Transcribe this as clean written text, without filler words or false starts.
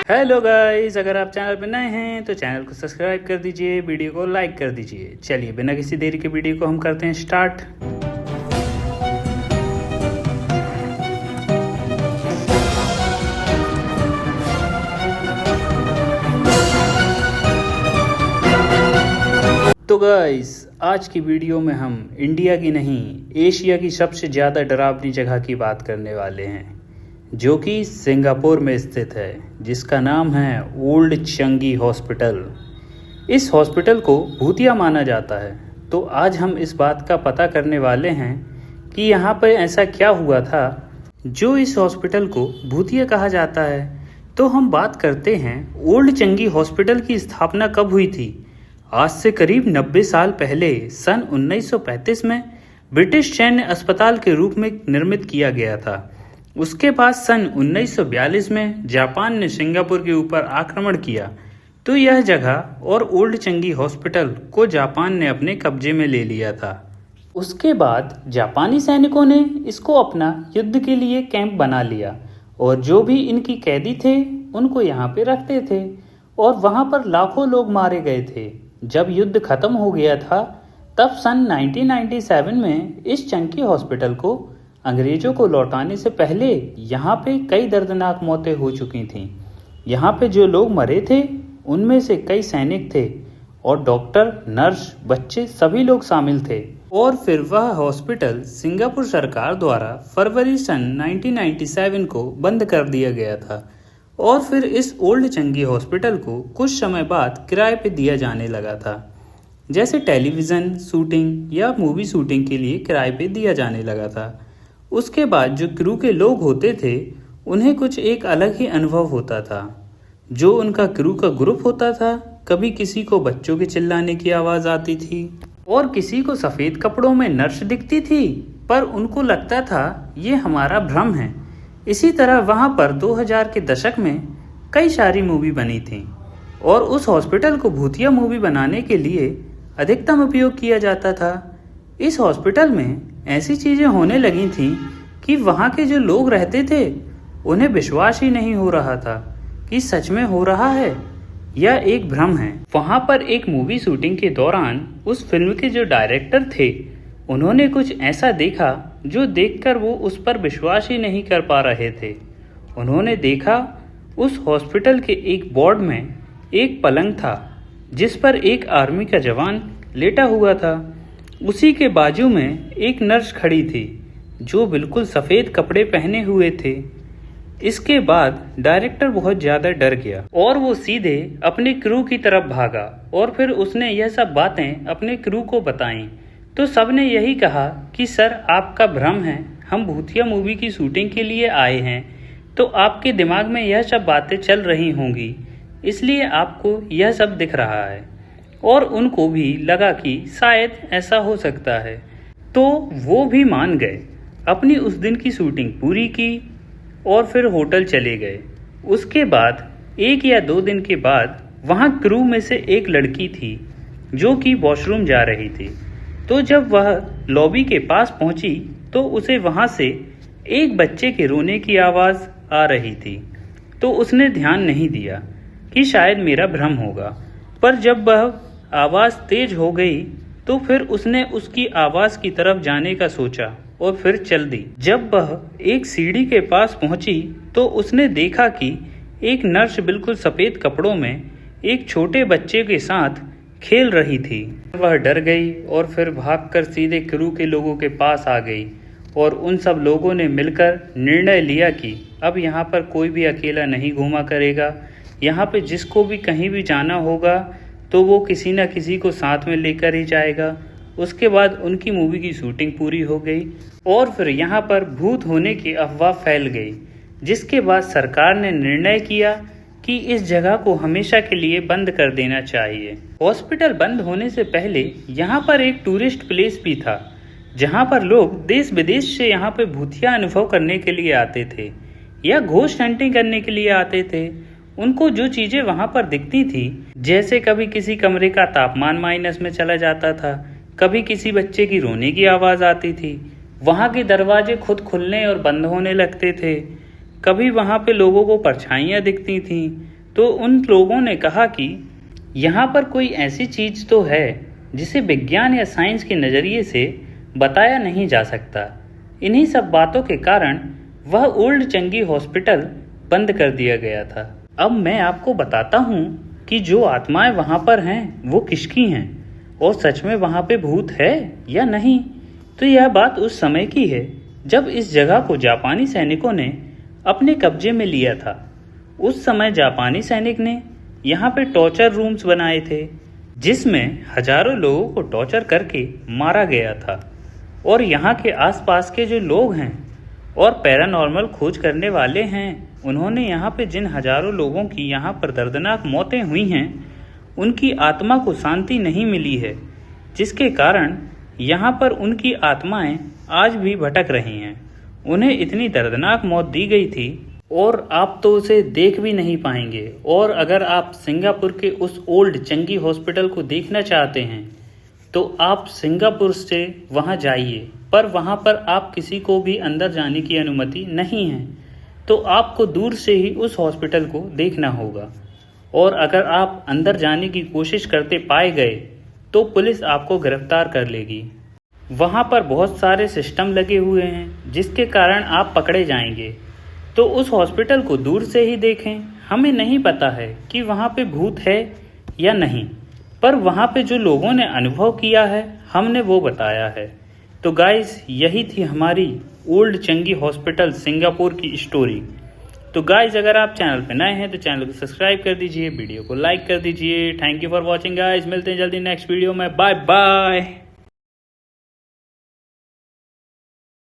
Hello guys, अगर आप channel पर नए हैं तो चैनल को सब्सक्राइब कर दीजिए, वीडियो को लाइक कर दीजिए। चलिए बिना किसी देरी के वीडियो को हम करते हैं स्टार्ट। तो गाइस, आज की वीडियो में हम इंडिया की नहीं एशिया की सबसे ज़्यादा डरावनी जगह की बात करने वाले हैं, जो कि सिंगापुर में स्थित है, जिसका नाम है ओल्ड चंगी हॉस्पिटल। इस हॉस्पिटल को भूतिया माना जाता है, तो आज हम इस बात का पता करने वाले हैं कि यहाँ पर ऐसा क्या हुआ था जो इस हॉस्पिटल को भूतिया कहा जाता है। तो हम बात करते हैं ओल्ड चंगी हॉस्पिटल की स्थापना कब हुई थी। आज से करीब 90 साल पहले सन 1935 में ब्रिटिश सैन्य अस्पताल के रूप में निर्मित किया गया था। उसके बाद सन 1942 में जापान ने सिंगापुर के ऊपर आक्रमण किया, तो यह जगह और ओल्ड चंगी हॉस्पिटल को जापान ने अपने कब्जे में ले लिया था। उसके बाद जापानी सैनिकों ने इसको अपना युद्ध के लिए कैंप बना लिया और जो भी इनकी कैदी थे उनको यहाँ पे रखते थे और वहाँ पर लाखों लोग मारे गए थे। जब युद्ध खत्म हो गया था तब सन 1997 में इस चंकी हॉस्पिटल को अंग्रेजों को लौटाने से पहले यहाँ पे कई दर्दनाक मौतें हो चुकी थीं। यहाँ पे जो लोग मरे थे उनमें से कई सैनिक थे और डॉक्टर, नर्स, बच्चे सभी लोग शामिल थे। और फिर वह हॉस्पिटल सिंगापुर सरकार द्वारा फरवरी सन 1997 को बंद कर दिया गया था और फिर इस ओल्ड चंगी हॉस्पिटल को कुछ समय बाद किराए पे दिया जाने लगा था, जैसे टेलीविज़न शूटिंग या मूवी शूटिंग के लिए किराए पे दिया जाने लगा था। उसके बाद जो क्रू के लोग होते थे उन्हें कुछ एक अलग ही अनुभव होता था। जो उनका क्रू का ग्रुप होता था, कभी किसी को बच्चों के चिल्लाने की आवाज़ आती थी और किसी को सफ़ेद कपड़ों में नर्स दिखती थी, पर उनको लगता था ये हमारा भ्रम है। इसी तरह वहाँ पर 2000 के दशक में कई सारी मूवी बनी थी और उस हॉस्पिटल को भूतिया मूवी बनाने के लिए अधिकतम उपयोग किया जाता था। इस हॉस्पिटल में ऐसी चीज़ें होने लगी थीं कि वहाँ के जो लोग रहते थे उन्हें विश्वास ही नहीं हो रहा था कि सच में हो रहा है या एक भ्रम है। वहाँ पर एक मूवी शूटिंग के दौरान उस फिल्म के जो डायरेक्टर थे उन्होंने कुछ ऐसा देखा जो देखकर वो उस पर विश्वास ही नहीं कर पा रहे थे। उन्होंने देखा उस हॉस्पिटल के एक वार्ड में एक पलंग था जिस पर एक आर्मी का जवान लेटा हुआ था। उसी के बाजू में एक नर्स खड़ी थी जो बिल्कुल सफ़ेद कपड़े पहने हुए थे। इसके बाद डायरेक्टर बहुत ज़्यादा डर गया और वो सीधे अपने क्रू की तरफ भागा और फिर उसने यह सब बातें अपने क्रू को बताईं। तो सब ने यही कहा कि सर, आपका भ्रम है, हम भूतिया मूवी की शूटिंग के लिए आए हैं, तो आपके दिमाग में यह सब बातें चल रही होंगी, इसलिए आपको यह सब दिख रहा है। और उनको भी लगा कि शायद ऐसा हो सकता है, तो वो भी मान गए। अपनी उस दिन की शूटिंग पूरी की और फिर होटल चले गए। उसके बाद 1 या 2 दिन के बाद वहाँ क्रू में से एक लड़की थी जो कि वॉशरूम जा रही थी। तो जब वह लॉबी के पास पहुँची तो उसे वहाँ से एक बच्चे के रोने की आवाज़ आ रही थी। तो उसने ध्यान नहीं दिया कि शायद मेरा भ्रम होगा, पर जब वह आवाज़ तेज हो गई तो फिर उसने उसकी आवाज़ की तरफ जाने का सोचा और फिर चल दी। जब वह एक सीढ़ी के पास पहुंची तो उसने देखा कि एक नर्स बिल्कुल सफ़ेद कपड़ों में एक छोटे बच्चे के साथ खेल रही थी। वह डर गई और फिर भागकर सीधे क्रू के लोगों के पास आ गई और उन सब लोगों ने मिलकर निर्णय लिया कि अब यहाँ पर कोई भी अकेला नहीं घूमा करेगा। यहाँ पे जिसको भी कहीं भी जाना होगा तो वो किसी न किसी को साथ में लेकर ही जाएगा। उसके बाद उनकी मूवी की शूटिंग पूरी हो गई और फिर यहाँ पर भूत होने की अफवाह फैल गई, जिसके बाद सरकार ने निर्णय किया कि इस जगह को हमेशा के लिए बंद कर देना चाहिए। हॉस्पिटल बंद होने से पहले यहाँ पर एक टूरिस्ट प्लेस भी था, जहाँ पर लोग देश विदेश से यहाँ पे भूतिया अनुभव करने के लिए आते थे या घोस्ट हंटिंग करने के लिए आते थे। उनको जो चीज़ें वहाँ पर दिखती थी, जैसे कभी किसी कमरे का तापमान माइनस में चला जाता था, कभी किसी बच्चे की रोने की आवाज़ आती थी, वहाँ के दरवाजे खुद खुलने और बंद होने लगते थे, कभी वहाँ पे लोगों को परछाइयाँ दिखती थीं, तो उन लोगों ने कहा कि यहाँ पर कोई ऐसी चीज़ तो है जिसे विज्ञान या साइंस के नज़रिए से बताया नहीं जा सकता। इन्हीं सब बातों के कारण वह ओल्ड चंगी हॉस्पिटल बंद कर दिया गया था। अब मैं आपको बताता हूँ कि जो आत्माएं वहाँ पर हैं वो किसकी हैं और सच में वहाँ पे भूत है या नहीं। तो यह बात उस समय की है जब इस जगह को जापानी सैनिकों ने अपने कब्जे में लिया था। उस समय जापानी सैनिक ने यहाँ पे टॉर्चर रूम्स बनाए थे जिसमें हजारों लोगों को टॉर्चर करके मारा गया था। और यहाँ के आसपास के जो लोग हैं और पैरानॉर्मल खोज करने वाले हैं, उन्होंने यहाँ पे जिन हजारों लोगों की यहाँ पर दर्दनाक मौतें हुई हैं, उनकी आत्मा को शांति नहीं मिली है, जिसके कारण यहाँ पर उनकी आत्माएं आज भी भटक रही हैं। उन्हें इतनी दर्दनाक मौत दी गई थी और आप तो उसे देख भी नहीं पाएंगे। और अगर आप सिंगापुर के उस ओल्ड चंगी हॉस्पिटल को देखना चाहते हैं तो आप सिंगापुर से वहां जाइए, पर वहां पर आप किसी को भी अंदर जाने की अनुमति नहीं है। तो आपको दूर से ही उस हॉस्पिटल को देखना होगा और अगर आप अंदर जाने की कोशिश करते पाए गए तो पुलिस आपको गिरफ्तार कर लेगी। वहां पर बहुत सारे सिस्टम लगे हुए हैं जिसके कारण आप पकड़े जाएंगे। तो उस हॉस्पिटल को दूर से ही देखें। हमें नहीं पता है कि वहाँ पे भूत है या नहीं, पर वहाँ पे जो लोगों ने अनुभव किया है हमने वो बताया है। तो गाइस, यही थी हमारी ओल्ड चंगी हॉस्पिटल सिंगापुर की स्टोरी। तो गाइस, अगर आप चैनल पे नए हैं तो चैनल को सब्सक्राइब कर दीजिए, वीडियो को लाइक कर दीजिए। Thank you for watching guys. मिलते हैं जल्दी नेक्स्ट वीडियो में। Bye bye.